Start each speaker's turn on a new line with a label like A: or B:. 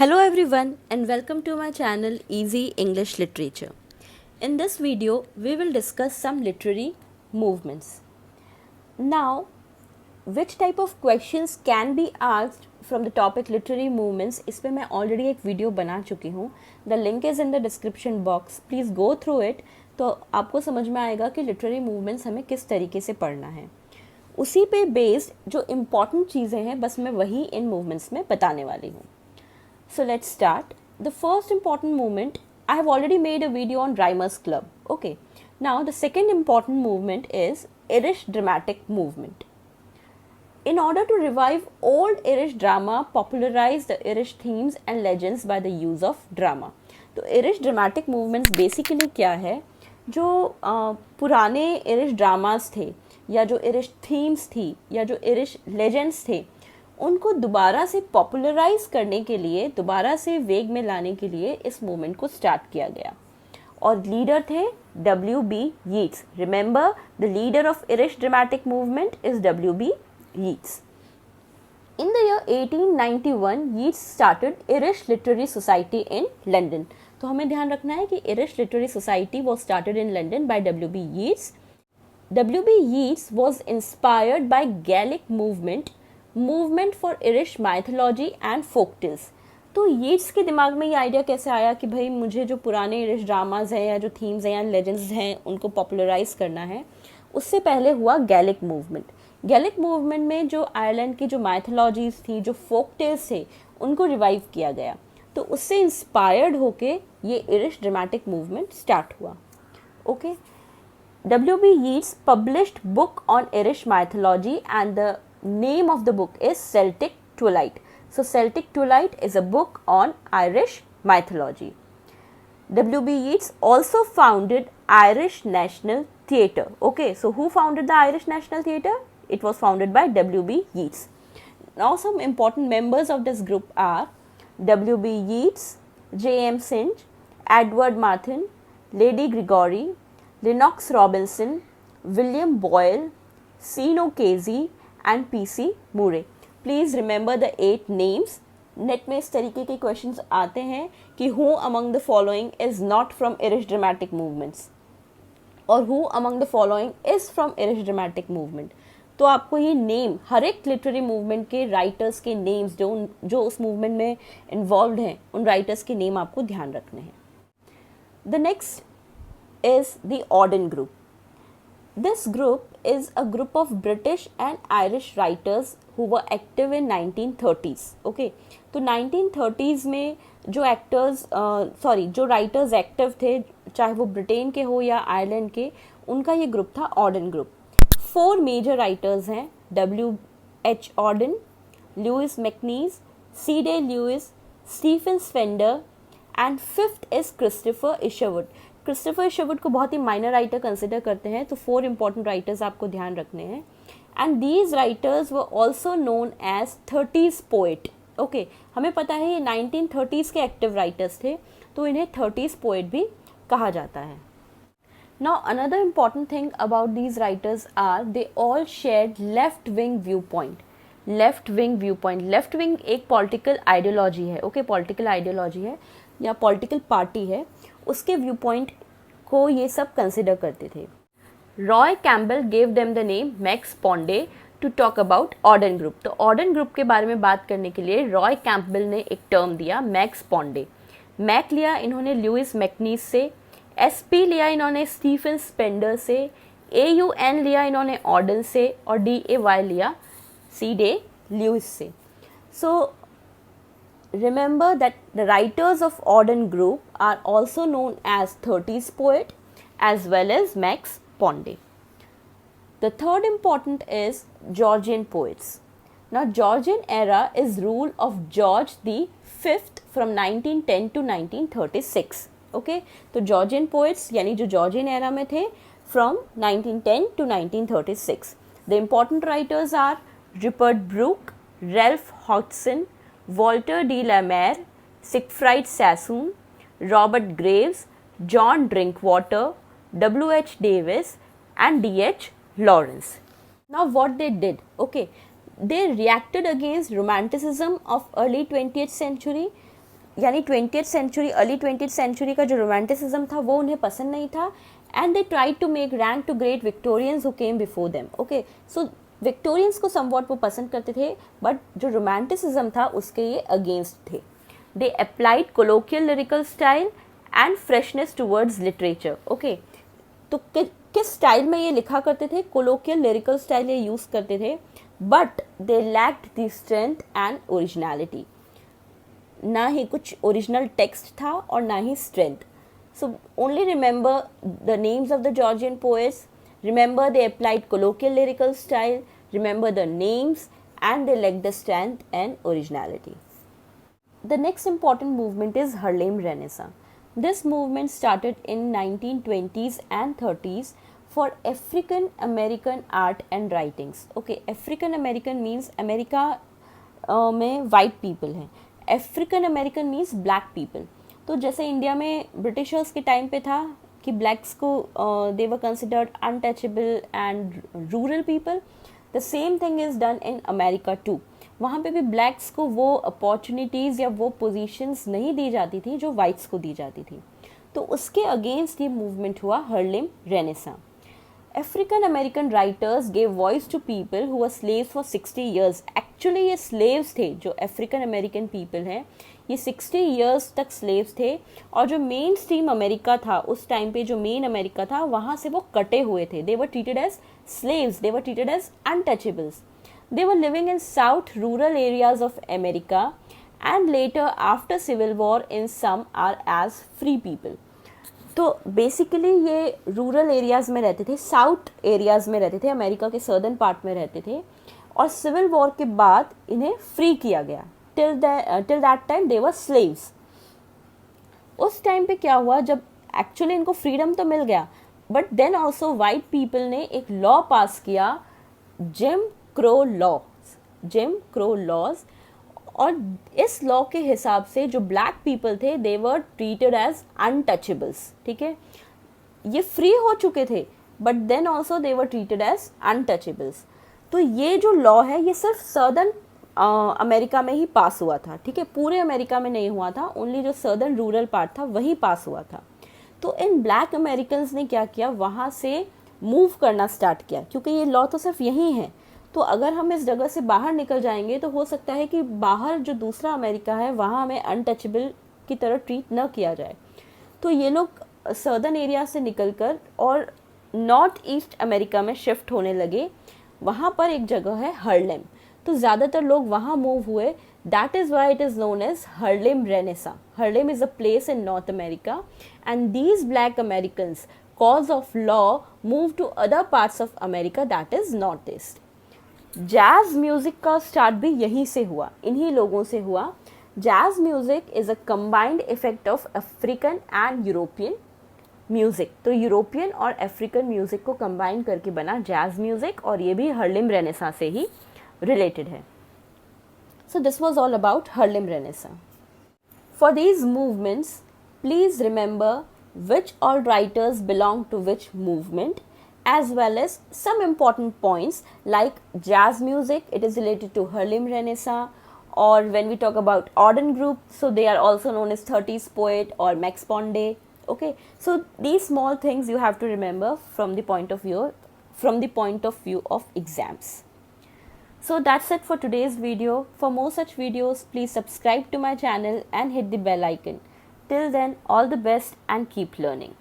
A: Hello everyone and welcome to my channel Easy English Literature. In this video, we will discuss some literary movements. Now, which type of questions can be asked from the topic literary movements, इस पे मैं already एक video बना चुकी हूँ. The link is in the description box. Please go through it. तो आपको समझ में आएगा कि literary movements हमें किस तरीके से पढ़ना है. उसी पे बेस्ड जो important चीज़ें हैं बस मैं वही इन movements में बताने वाली हूँ. So let's start. The first important movement, I have already made a video on Rhymers Club. Okay. Now the second important movement is Irish dramatic movement. In order to revive old Irish drama, popularize the Irish themes and legends by the use of drama. तो Irish dramatic movements basically क्या है? जो पुराने Irish dramas थे या जो Irish themes थी या जो Irish legends थे उनको दोबारा से पॉपुलराइज करने के लिए, दोबारा से वेग में लाने के लिए इस मूवमेंट को स्टार्ट किया गया और लीडर थे W.B. Yeats. Remember the leader of Irish dramatic movement is W.B. Yeats. In the year 1891, Yeats started Irish Literary Society in London. तो हमें ध्यान रखना है कि Irish Literary Society was started in London by W.B. Yeats. W.B. Yeats was inspired by Gaelic movement for Irish mythology and folk tales. तो Yeats के दिमाग में ये आइडिया कैसे आया कि भाई मुझे जो पुराने इरिश ड्रामाज हैं या जो थीम्स हैं या लेजेंड्स हैं उनको पॉपुलराइज करना है. उससे पहले हुआ गैलिक मूवमेंट में जो आयरलैंड की जो माइथोलॉजीज थी, जो फोक टेल्स थे, उनको रिवाइव किया गया. तो उससे इंस्पायर्ड होके ये इरिश ड्रामेटिक मूवमेंट स्टार्ट हुआ. Okay. W.B. Yeats published book on Irish mythology and the name of the book is Celtic Twilight. So Celtic Twilight is a book on Irish mythology. W.B. Yeats also founded Irish National Theatre. Okay, so who founded the Irish National Theatre? It was founded by W.B. Yeats. Now some important members of this group are W.B. Yeats, J.M. Synge, Edward Martin, Lady Gregory, Lennox Robinson, William Boyle, Zeno Casey and P.C. Murray. Please remember the 8 names. Net में इस तरीके के questions आते हैं कि who among the following is not from Irish dramatic movements और who among the following is from Irish dramatic movement. तो आपको ये नेम हर एक लिटरेरी मूवमेंट के राइटर्स के नेम्स जो उस मूवमेंट में इन्वॉल्व हैं उन राइटर्स के नेम आपको ध्यान रखने हैं. The next is the Auden group. This group is a group of British and Irish writers who were active in 1930s. Okay, तो 1930s में जो जो राइटर्स एक्टिव थे, चाहे वो ब्रिटेन के हो या आयरलैंड के, उनका ये ग्रुप था ऑर्डन ग्रुप. 4 मेजर राइटर्स हैं: W.H. Auden, Louis MacNeice, C.D. Lewis, Stephen Spender and 5th is Christopher Isherwood. Christopher Isherwood को बहुत ही माइनर राइटर कंसिडर करते हैं. तो 4 इंपॉर्टेंट राइटर्स आपको ध्यान रखने हैं. And these writers were also known as 30s poet. Okay, हमें पता है ये 1930s के एक्टिव राइटर्स थे, तो इन्हें 30s पोएट भी कहा जाता है. Now another important thing about these writers are they all shared left wing view point. Left wing एक पॉलिटिकल आइडियोलॉजी है. ओके, पॉलिटिकल आइडियोलॉजी है या पॉलिटिकल पार्टी है, उसके व्यू पॉइंट को ये सब कंसिडर करते थे. Roy Campbell gave them the name MacSpaunday to talk about Auden group. तो ऑर्डन ग्रुप के बारे में बात करने के लिए रॉय कैम्पबेल ने एक टर्म दिया, मैक्स पॉन्डे. मैक लिया इन्होंने लुइस मैकनीज से, SP लिया इन्होंने स्टीफन स्पेंडर से, AUN लिया इन्होंने ऑर्डन से और DAY लिया C.D. लुइस से. सो remember that the writers of Auden group are also known as 30s poet as well as Max Pondé. The third important is Georgian poets. Now Georgian era is rule of George the 5th from 1910 to 1936. Okay, तो Georgian poets यानी जो Georgian era में थे from 1910 to 1936. The important writers are Rupert Brooke, Ralph Hodgson, Walter de la Mare, Siegfried Sassoon, Robert Graves, John Drinkwater, W.H. Davis and D.H. Lawrence. Now what they did, okay, they reacted against romanticism of early 20th century यानी 20th century, early 20th century का जो romanticism था वो उन्हें पसंद नहीं था, and they tried to make rank to great Victorians who came before them. Okay, so Victorians को समवॉट वो पसंद करते थे, बट जो रोमांटिसिज्म था उसके ये अगेंस्ट थे. They applied colloquial lyrical style and freshness towards literature. Okay, तो किस स्टाइल में ये लिखा करते थे? कोलोकियल लिरिकल स्टाइल ये यूज़ करते थे, but they lacked the strength and originality. ना ही कुछ ओरिजिनल टेक्स्ट था और ना ही strength. So only remember the names of the Georgian poets, remember they applied colloquial lyrical style, remember the names, and they lacked the strength and originality. The next important movement is Harlem Renaissance. This movement started in 1920s and 30s for African American art and writings. Okay, African American means America में white people हैं, African American means black people. तो जैसे India में Britishers के time पे था कि blacks को they were considered untouchable and rural people, the same thing is done in America too. वहाँ पे भी ब्लैक्स को वो अपॉर्चुनिटीज़ या वो पोजीशंस नहीं दी जाती थी जो वाइट्स को दी जाती थी. तो उसके अगेंस्ट ये मूवमेंट हुआ Harlem renaissance. African American writers gave voice to people who were slaves for 60 years. Actually ये slaves थे, जो African American people हैं ये 60 years तक slaves थे, और जो मेन स्ट्रीम अमेरिका था उस टाइम पे, जो मेन अमेरिका था वहाँ से वो कटे हुए थे. They were treated as slaves, they were treated as untouchables. They were living in south rural areas of America, and later after Civil War in some are as free people. तो basically ये rural areas में रहते थे, south areas में रहते थे, America के southern part में रहते थे, और सिविल वॉर के बाद इन्हें फ्री किया गया. Till that time they were slaves. उस टाइम पे क्या हुआ, जब एक्चुअली इनको फ्रीडम तो मिल गया, but then also white people ने एक लॉ पास किया, जिम क्रो लॉज, और इस लॉ के हिसाब से जो ब्लैक पीपल थे they were treated as untouchables. ठीक है, ये फ्री हो चुके थे but then also they were treated as untouchables. तो ये जो लॉ है ये सिर्फ सर्दर्न अमेरिका में ही पास हुआ था. ठीक है, पूरे अमेरिका में नहीं हुआ था, ओनली जो सर्दर्न रूरल पार्ट था वही पास हुआ था. तो इन ब्लैक अमेरिकन्स ने क्या किया, वहाँ से मूव करना स्टार्ट किया, क्योंकि ये लॉ तो सिर्फ यहीं है. तो अगर हम इस जगह से बाहर निकल जाएंगे तो हो सकता है कि बाहर जो दूसरा अमेरिका है वहाँ हमें अनटचेबल की तरह ट्रीट न किया जाए. तो ये लोग सर्दर्न एरिया से निकलकर और नॉर्थ ईस्ट अमेरिका में शिफ्ट होने लगे. वहाँ पर एक जगह है हार्लेम, तो ज़्यादातर लोग वहाँ मूव हुए. That is why it is known as Harlem renaissance. Harlem is a place in North America, and these black Americans cause of law move to other parts of America, that is north east. Jazz music का start भी यहीं से हुआ, इन्हीं लोगों से हुआ. Jazz music is a combined effect of African and European music. तो यूरोपियन और अफ्रीकन म्यूज़िक को कंबाइन करके बना जैज़ म्यूज़िक, और ये भी हार्लेम रेनेसां से ही रिलेटेड है. So this was all about Harlem renaissance. For these movements please remember which all writers belong to which movement, as well as some important points like jazz music, it is related to Harlem Renaissance, or when we talk about Auden group, so they are also known as 30s poet or Max Ponde. Okay, so these small things you have to remember from the point of view of exams. So that's it for today's video. For more such videos, please subscribe to my channel and hit the bell icon. Till then, all the best and keep learning.